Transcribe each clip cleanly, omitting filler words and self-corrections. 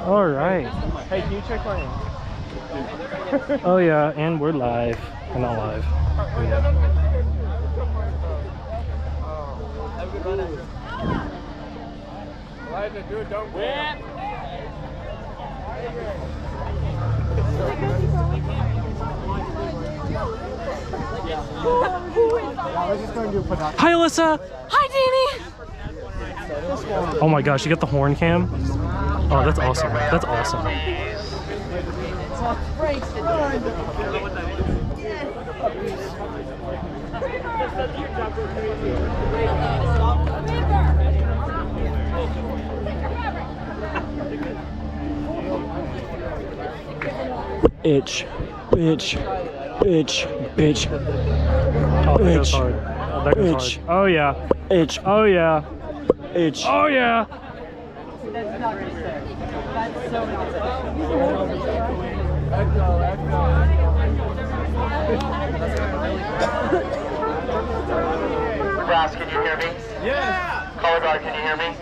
All right. Hey, can you check my Oh yeah, and we're live. We're not live. Dude, don't whip. Hi, Alyssa. Hi, Danny. Oh my gosh, you got the horn cam? Oh, that's awesome. That's awesome. Itch, bitch, bitch, bitch. Oh, that goes hard. Oh, that goes hard. Oh yeah. Itch. Oh yeah. Itch. Oh yeah. That's not very fair. That's so not Brass, can you hear me? Yeah. Color guard, can you hear me?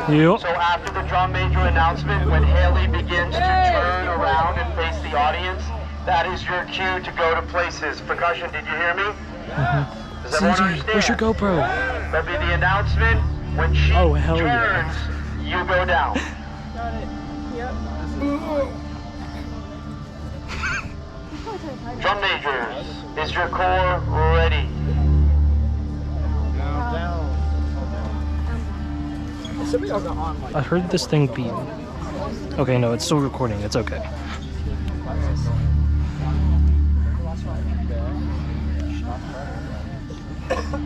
Yep. So after the drum major announcement, when Haley begins to turn around and face the audience, that is your cue to go to places. Percussion, did you hear me? Does everyone understand? Where's your GoPro? That'll be the announcement. When she turns, yeah. you go down. Got it. Yep. Drum majors, is your corps ready? I heard this thing beep. Okay, no, it's still recording. It's okay.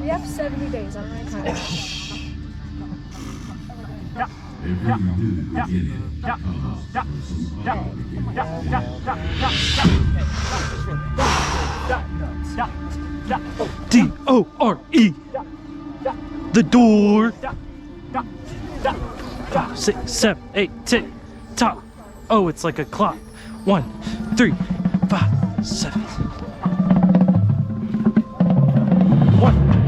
We have 70 days on my time. D-O-R-E. The door. 5, 6, 7, 8, tick, tock. Oh, it's like a clock. 1, 3, 5, 7. 1.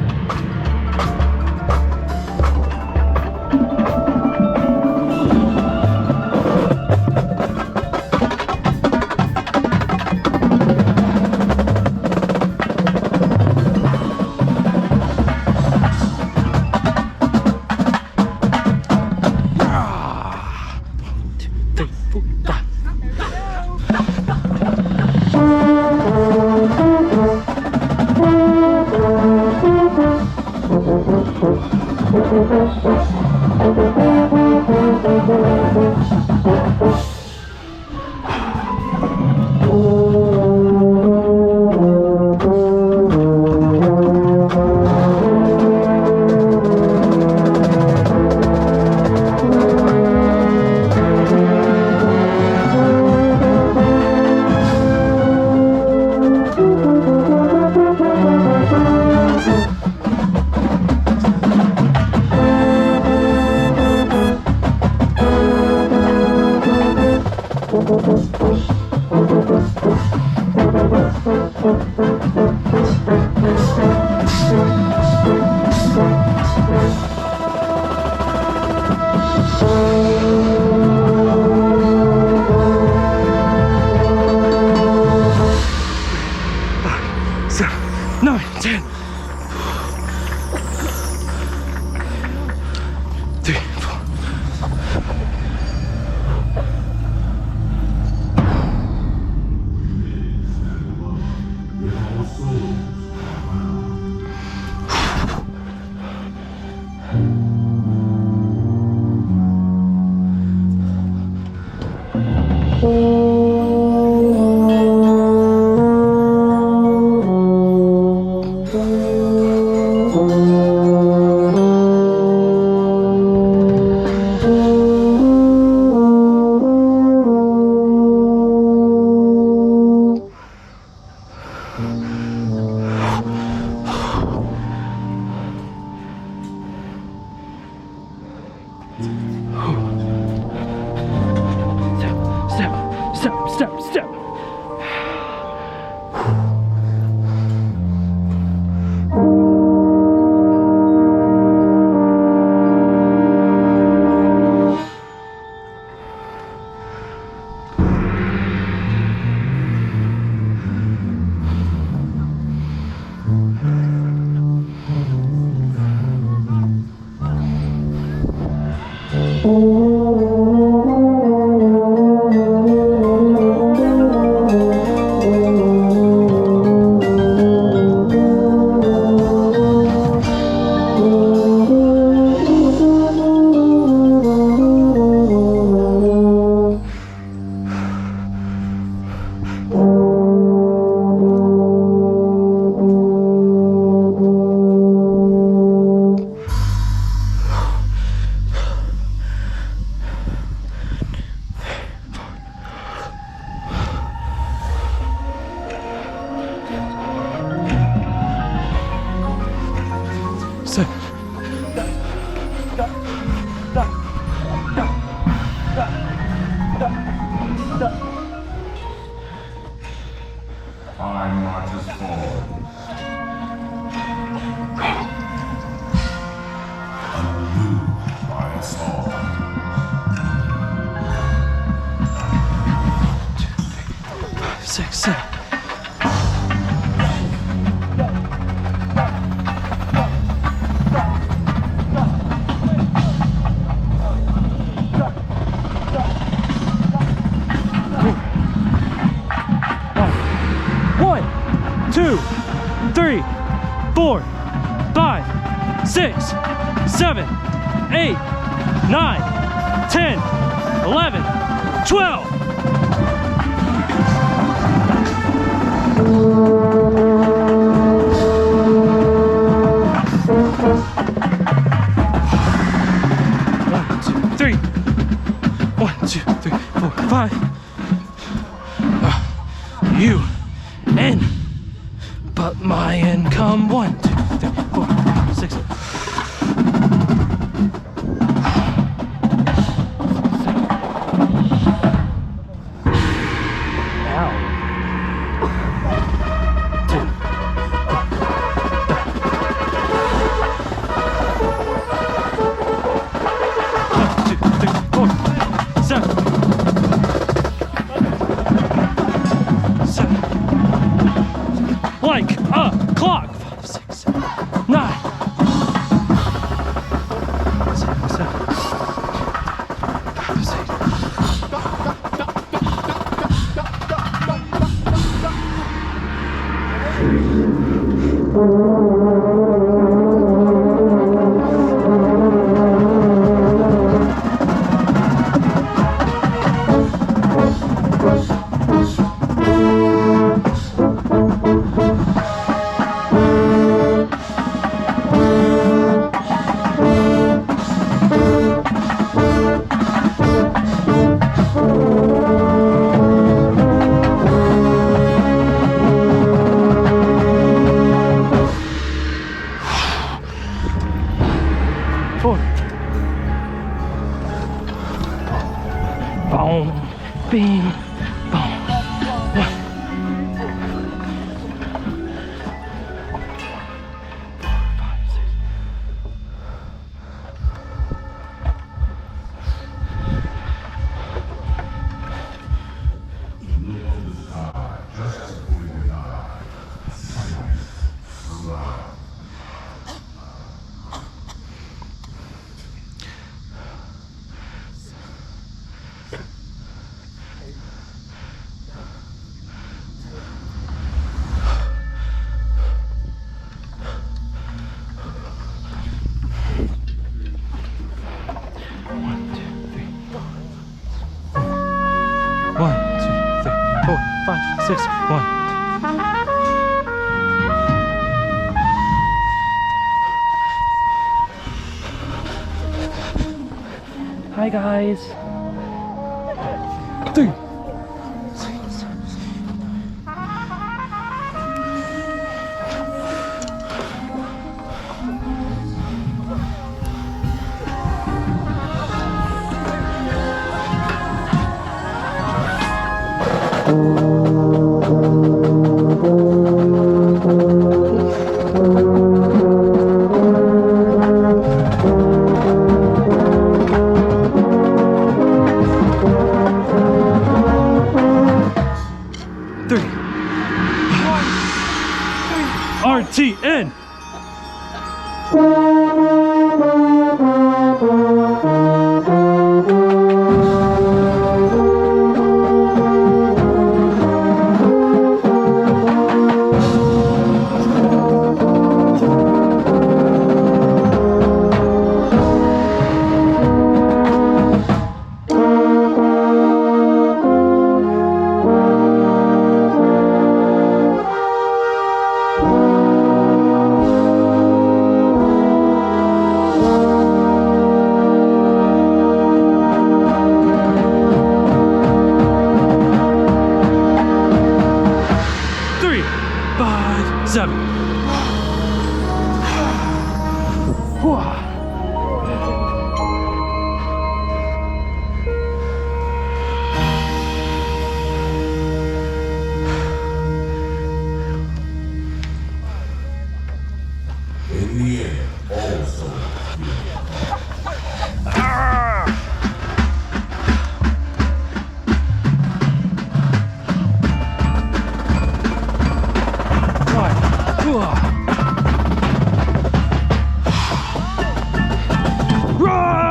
Step. Time marches forward. Unmoved by us all. 6, 7. One, 2, 3, 4, 5, 6, 7, 8, 9, 10, 11, 12. One, two, three. 1, 2, 3, 4, 5. You in, but my income. 1, 2, 3, 4, 5, 6. Like a clock. 5, 6, 7, 9. 7, 7. 5, 6. Boom, bing, boom. 1. 5, 6. Just before you die. Silence. Love. One, 2, 3, 4, 5, 6, 1. Hi guys. 3. RTN.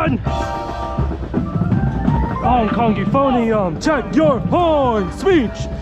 done! Hong Kong Euphonium, check your horn, speech!